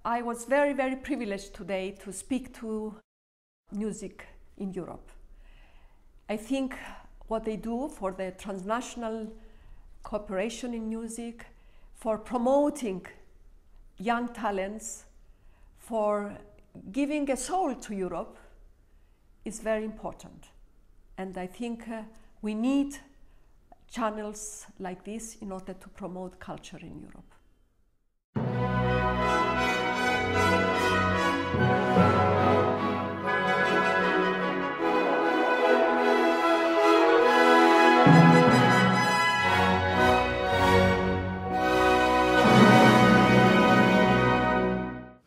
I was very, very privileged today to speak to music in Europe. I think what they do for the transnational cooperation in music, for promoting young talents, for giving a soul to Europe is very important. And I think we need channels like this in order to promote culture in Europe.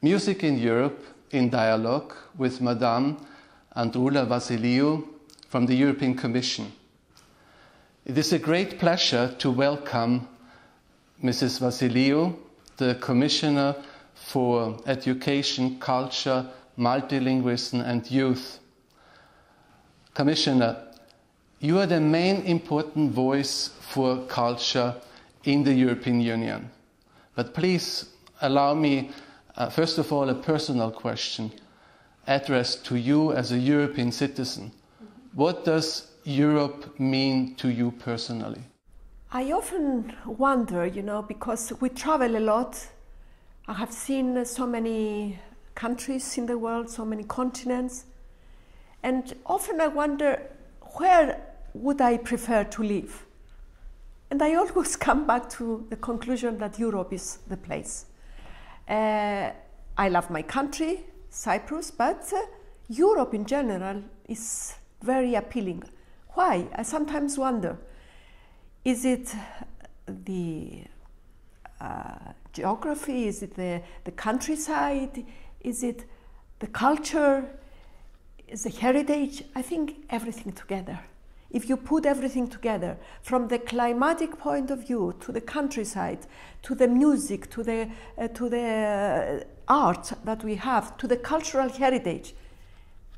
Music in Europe in dialogue with Madame Androulla VASSILIOU from the European Commission. It is a great pleasure to welcome Mrs. VASSILIOU, the Commissioner for Education, Culture, Multilingualism and Youth. Commissioner, you are the main important voice for culture in the European Union. But please allow me, first of all, a personal question addressed to you as a European citizen. What does Europe mean to you personally? I often wonder, because we travel a lot. I have seen so many countries in the world, so many continents, and often I wonder, where would I prefer to live? And I always come back to the conclusion that Europe is the place. I love my country, Cyprus, but Europe in general is very appealing. Why? I sometimes wonder, is it the geography? Is it the countryside? Is it the culture? Is the heritage? I think everything together. If you put everything together, from the climatic point of view, to the countryside, to the music, to the art that we have, to the cultural heritage,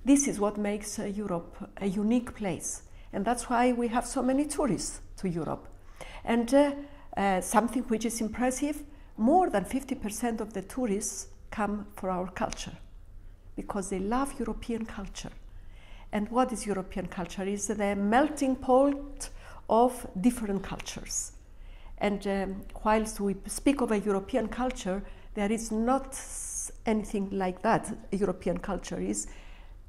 this is what makes Europe a unique place. And that's why we have so many tourists to Europe. And something which is impressive, more than 50% of the tourists come for our culture, because they love European culture. And what is European culture? It's the melting pot of different cultures. And whilst we speak of a European culture, there is not anything like that. European culture is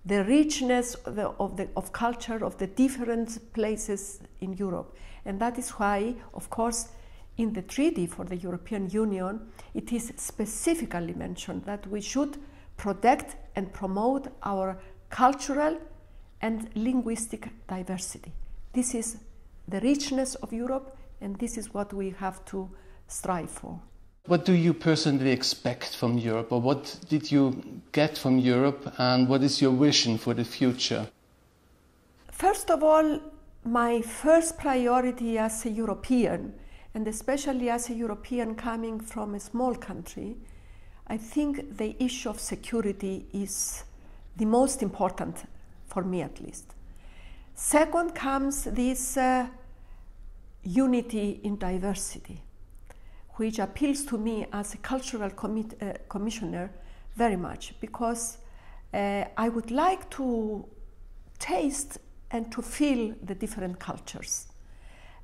the richness of culture of the different places in Europe. And that is why, of course, in the Treaty for the European Union, it is specifically mentioned that we should protect and promote our cultural and linguistic diversity. This is the richness of Europe, and this is what we have to strive for. What do you personally expect from Europe, or what did you get from Europe, and what is your vision for the future? First of all, my first priority as a European, and especially as a European coming from a small country, I think the issue of security is the most important, for me at least. Second comes this unity in diversity, which appeals to me as a cultural commissioner very much, because I would like to taste and to feel the different cultures.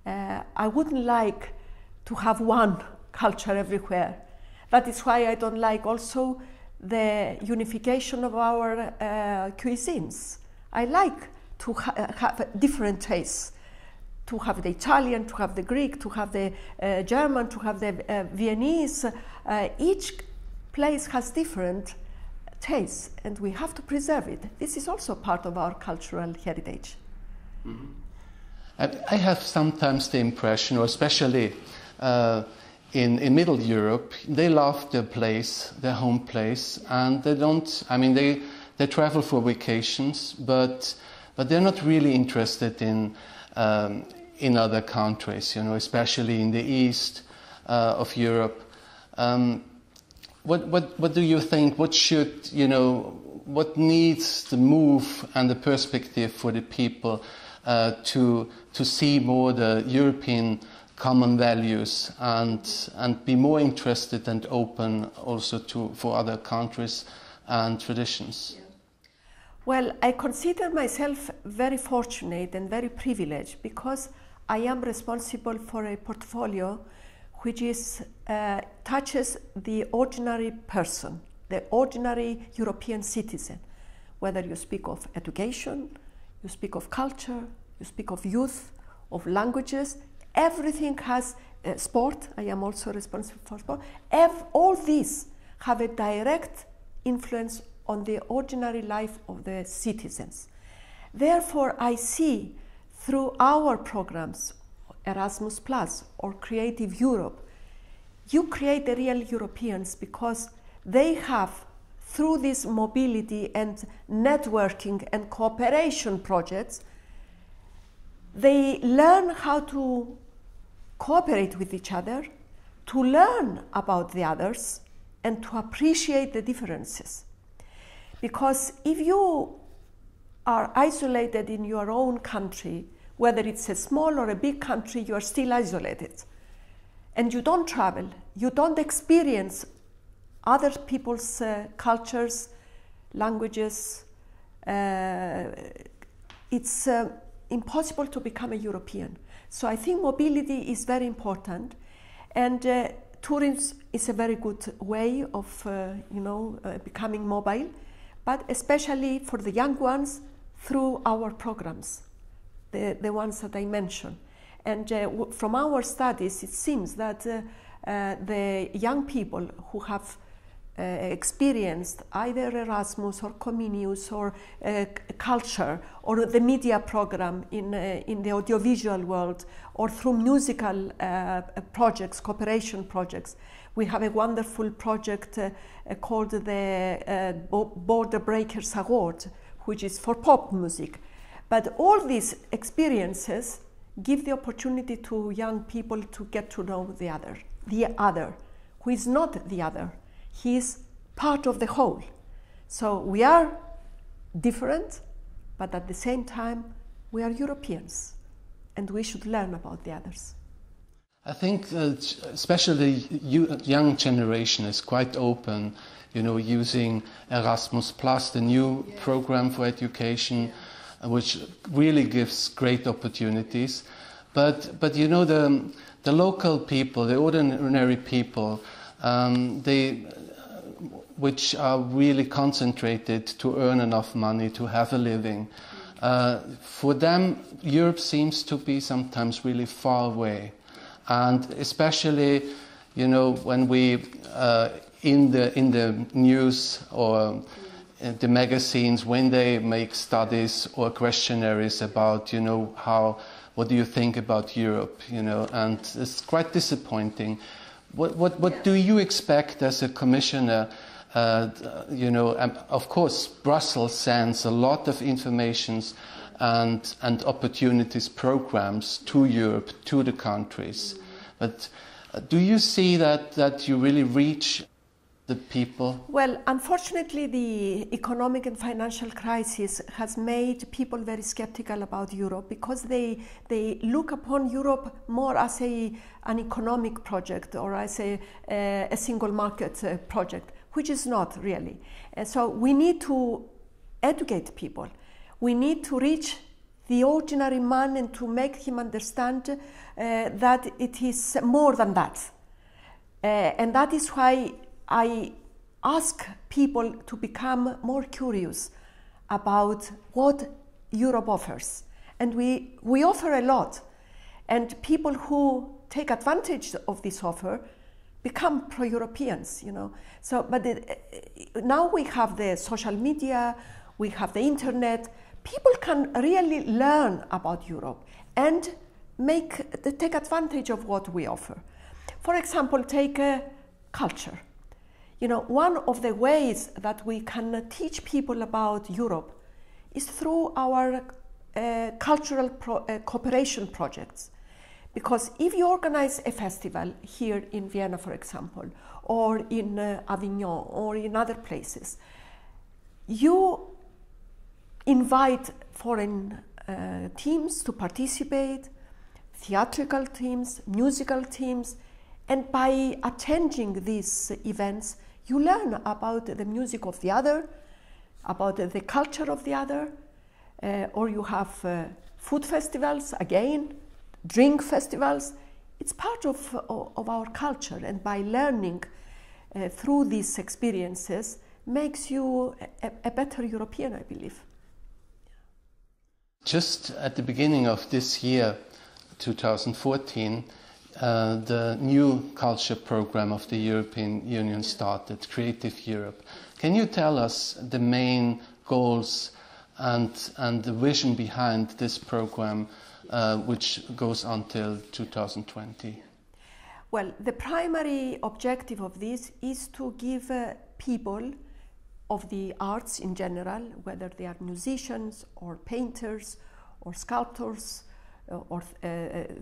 I wouldn't like to have one culture everywhere. That is why I don't like also the unification of our cuisines. I like to have different tastes, to have the Italian, to have the Greek, to have the German, to have the Viennese. Each place has different tastes, and we have to preserve it. This is also part of our cultural heritage. Mm-hmm. I have sometimes the impression, or especially in Middle Europe, they love their place, their home place, and they don't, they travel for vacations, but they're not really interested in other countries, especially in the east of Europe. What do you think? What should, what needs the move and the perspective for the people to see more the European common values and be more interested and open also for other countries and traditions? Well, I consider myself very fortunate and very privileged because I am responsible for a portfolio which touches the ordinary person, the ordinary European citizen. Whether you speak of education, you speak of culture, you speak of youth, of languages, everything has sport. I am also responsible for sport. All these have a direct influence on the ordinary life of the citizens. Therefore, I see through our programs, Erasmus Plus or Creative Europe, you create the real Europeans because they have, through this mobility and networking and cooperation projects, they learn how to cooperate with each other, to learn about the others, and to appreciate the differences. Because if you are isolated in your own country, whether it's a small or a big country, you are still isolated. And you don't travel, you don't experience other people's cultures, languages. It's impossible to become a European. So I think mobility is very important, and tourism is a very good way of becoming mobile, but especially for the young ones through our programs, the ones that I mentioned. And from our studies, it seems that the young people who have experienced either Erasmus or Comenius or culture or the media program in the audiovisual world or through musical projects, cooperation projects. We have a wonderful project called the Border Breakers Award, which is for pop music. But all these experiences give the opportunity to young people to get to know the other, who is not the other. He is part of the whole. So we are different, but at the same time, we are Europeans, and we should learn about the others. I think especially the young generation is quite open, using Erasmus Plus, the new program for education, which really gives great opportunities. But the local people, the ordinary people, which are really concentrated to earn enough money to have a living. For them, Europe seems to be sometimes really far away. And especially, when we, in the news or the magazines, when they make studies or questionnaires about, what do you think about Europe, and it's quite disappointing. What do you expect as a commissioner? Of course, Brussels sends a lot of information and opportunities programs to Europe, to the countries. But do you see that you really reach the people? Well, unfortunately, the economic and financial crisis has made people very skeptical about Europe because they look upon Europe more as an economic project or as a single market project, which is not really. And so we need to educate people. We need to reach the ordinary man and to make him understand that it is more than that. And that is why I ask people to become more curious about what Europe offers. And we offer a lot. And people who take advantage of this offer become pro-Europeans, So, but now we have the social media, we have the internet. People can really learn about Europe and take advantage of what we offer. For example, take culture. One of the ways that we can teach people about Europe is through our cultural cooperation projects. Because if you organize a festival here in Vienna, for example, or in Avignon, or in other places, you invite foreign teams to participate, theatrical teams, musical teams, and by attending these events, you learn about the music of the other, about the culture of the other, or you have food festivals, again, drink festivals. It's part of our culture, and by learning through these experiences makes you a better European, I believe. Just at the beginning of this year, 2014, the new culture program of the European Union started, Creative Europe. Can you tell us the main goals and the vision behind this program, which goes until 2020? Well, the primary objective of this is to give people of the arts in general, whether they are musicians or painters or sculptors or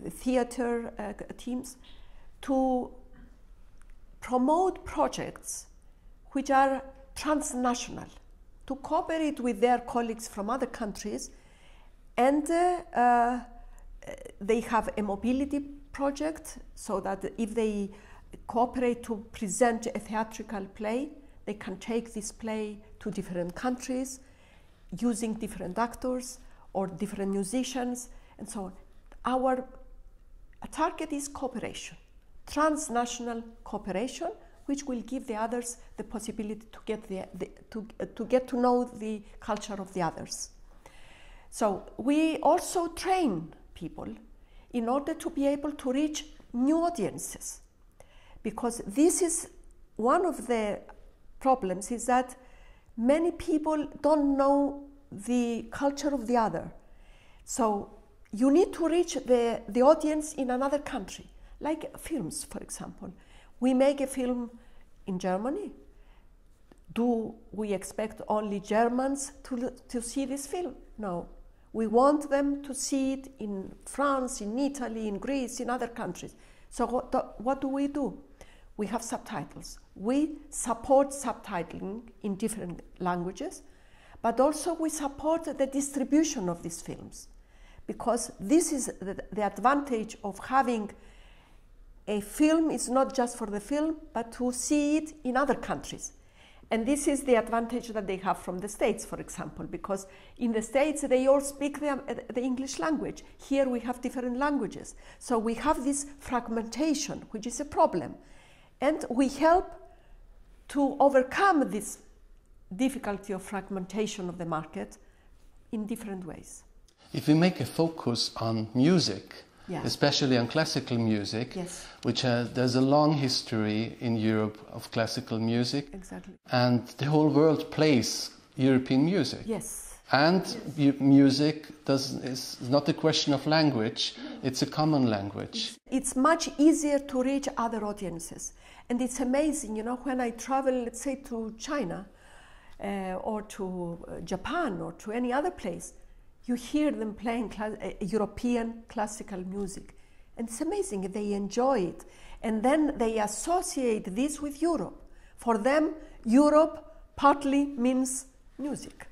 theater teams, to promote projects which are transnational, to cooperate with their colleagues from other countries, and they have a mobility project so that if they cooperate to present a theatrical play, they can take this play to different countries using different actors or different musicians and so on. Our target is cooperation, transnational cooperation, which will give the others the possibility to get to know the culture of the others. So we also train people in order to be able to reach new audiences, because this is one of the problems, is that many people don't know the culture of the other. So you need to reach the audience in another country, like films, for example. We make a film in Germany. Do we expect only Germans to see this film? No. We want them to see it in France, in Italy, in Greece, in other countries. So what do? We have subtitles. We support subtitling in different languages, but also we support the distribution of these films, because this is the advantage of having a film. Is not just for the film, but to see it in other countries. And this is the advantage that they have from the States, for example, because in the States they all speak the English language. Here we have different languages. So we have this fragmentation, which is a problem. And we help to overcome this difficulty of fragmentation of the market in different ways. If we make a focus on music, yeah, especially on classical music, yes, which there's a long history in Europe of classical music. Exactly. And the whole world plays European music. Yes. And yes, music is not a question of language, it's a common language. It's much easier to reach other audiences. And it's amazing, you know, when I travel, let's say, to China or to Japan or to any other place, you hear them playing European classical music. And it's amazing, they enjoy it. And then they associate this with Europe. For them, Europe partly means music.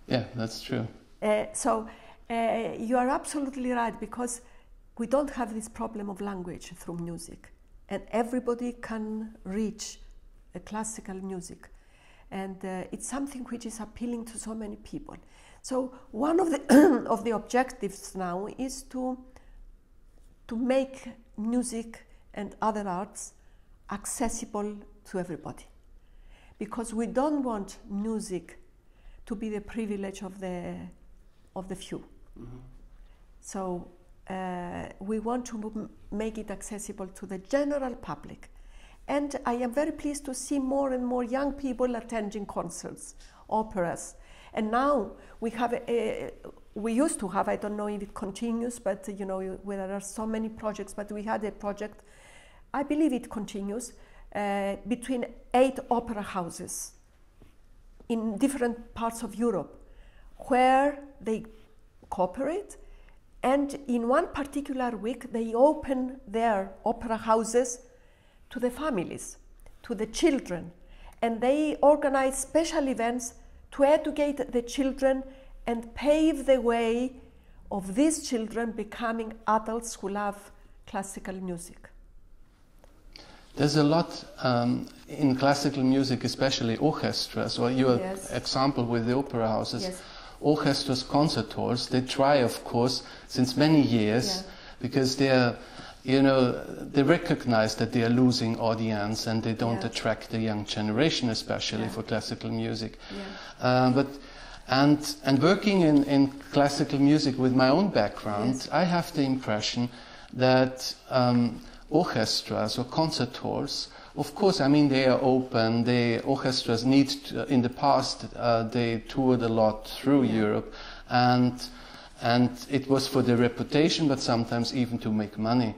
Yeah, that's true. So you are absolutely right, because we don't have this problem of language through music. And everybody can reach classical music. And it's something which is appealing to so many people. So one of the of the objectives now is to make music and other arts accessible to everybody, because we don't want music to be the privilege of the few. Mm-hmm. So we want to make it accessible to the general public. And I am very pleased to see more and more young people attending concerts, operas. And now we have, we used to have, I don't know if it continues, but you know, there are so many projects, but we had a project, I believe it continues, between 8 opera houses in different parts of Europe, where they cooperate, and in one particular week they open their opera houses to the families, to the children, and they organize special events to educate the children and pave the way of these children becoming adults who love classical music. There's a lot in classical music, especially orchestras, or your example with the opera houses. Yes. Orchestras, concert halls, they try, of course, since many years, because they are, they recognize that they are losing audience and they don't attract the young generation, especially for classical music. And working in classical music with my own background, I have the impression that orchestras or concert halls, of course, I mean, they are open. The orchestras need to, in the past, they toured a lot through Europe, and it was for their reputation, but sometimes even to make money.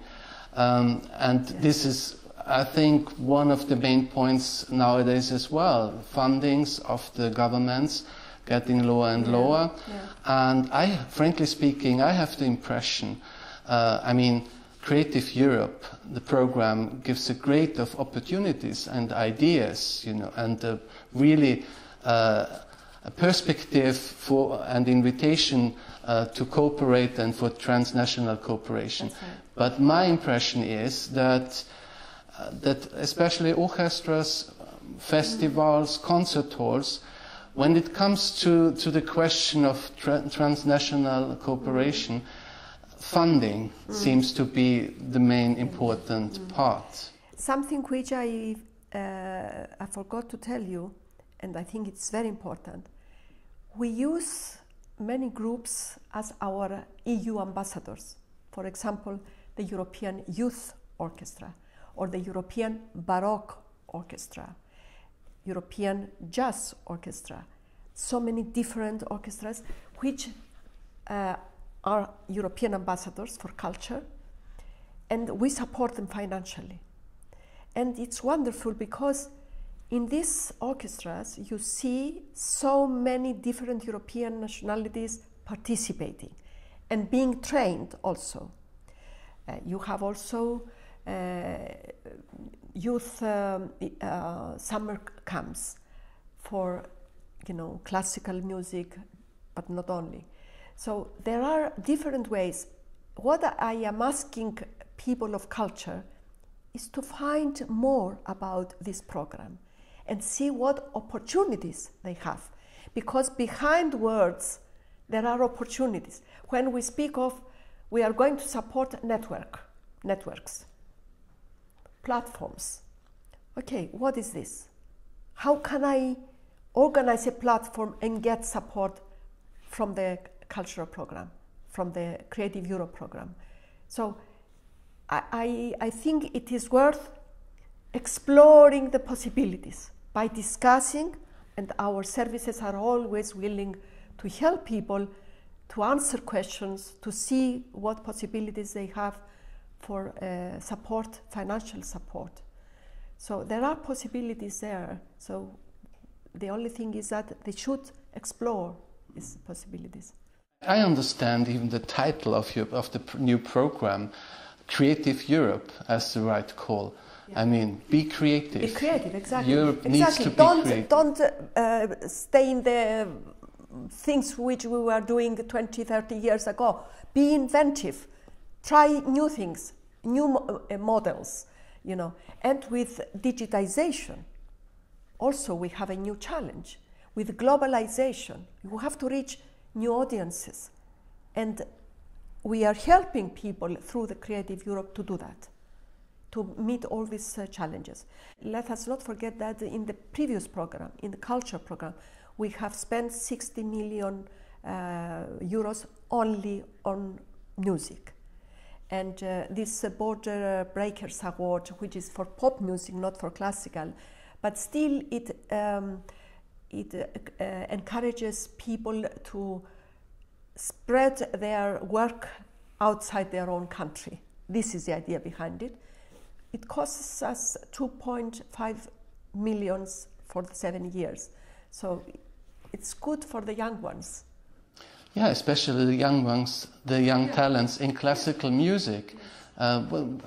And this is, I think, one of the main points nowadays as well. Fundings of the governments getting lower and lower. And frankly speaking, I have the impression, Creative Europe, the program, gives a great of opportunities and ideas, and really a perspective for and invitation to cooperate and for transnational cooperation. That's right. But my impression is that especially orchestras, festivals, concert halls, when it comes to the question of transnational cooperation, funding seems to be the main important part. Something which I forgot to tell you, and I think it's very important, we use many groups as our EU ambassadors. For example, the European Youth Orchestra, or the European Baroque Orchestra, European Jazz Orchestra, so many different orchestras which are European ambassadors for culture, and we support them financially. And it's wonderful because in these orchestras you see so many different European nationalities participating and being trained also. You have also youth summer camps for classical music, but not only. So there are different ways. What I am asking people of culture is to find more about this program and see what opportunities they have. Because behind words, there are opportunities. When we speak of, we are going to support networks, platforms. Okay, what is this? How can I organize a platform and get support from the cultural program, from the Creative Europe program? So I think it is worth exploring the possibilities by discussing, and our services are always willing to help people to answer questions, to see what possibilities they have for support, financial support. So there are possibilities there. So the only thing is that they should explore these possibilities. I understand even the title of the new program, Creative Europe, as the right call. Yeah. I mean, be creative. Be creative, exactly. Europe needs to be creative. Don't stay in the things which we were doing 20, 30 years ago. Be inventive. Try new things, new models, And with digitization, also we have a new challenge. With globalization, you have to reach new audiences. And we are helping people through the Creative Europe to do that, to meet all these challenges. Let us not forget that in the previous program, in the culture program, we have spent 60 million euros only on music. And this Border Breakers Award, which is for pop music, not for classical, but still it encourages people to spread their work outside their own country. This is the idea behind it. It costs us 2.5 million for the 7 years. So it's good for the young ones. Yeah, especially the young ones, the young talents in classical music.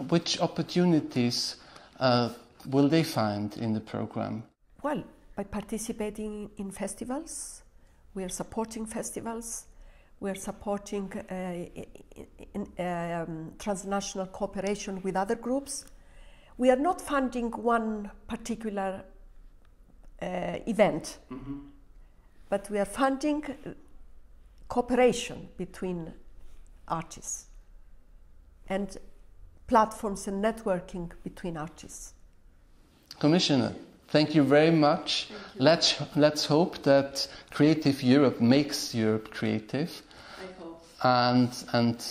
Which opportunities will they find in the program? Well, by participating in festivals, we are supporting festivals. We're supporting transnational cooperation with other groups. We are not funding one particular event, but we are funding cooperation between artists and platforms and networking between artists. Commissioner, thank you very much. Let's hope that Creative Europe makes Europe creative. I hope. And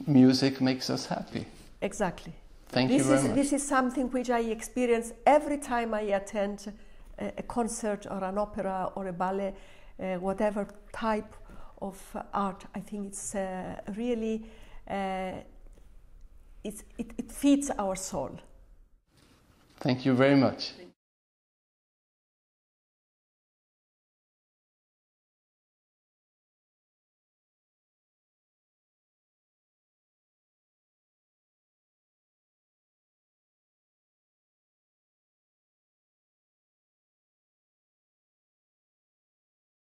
music makes us happy. Exactly. Thank you very much. This is something which I experience every time I attend a concert or an opera or a ballet, whatever type of art. I think it's really, it feeds our soul. Thank you very much.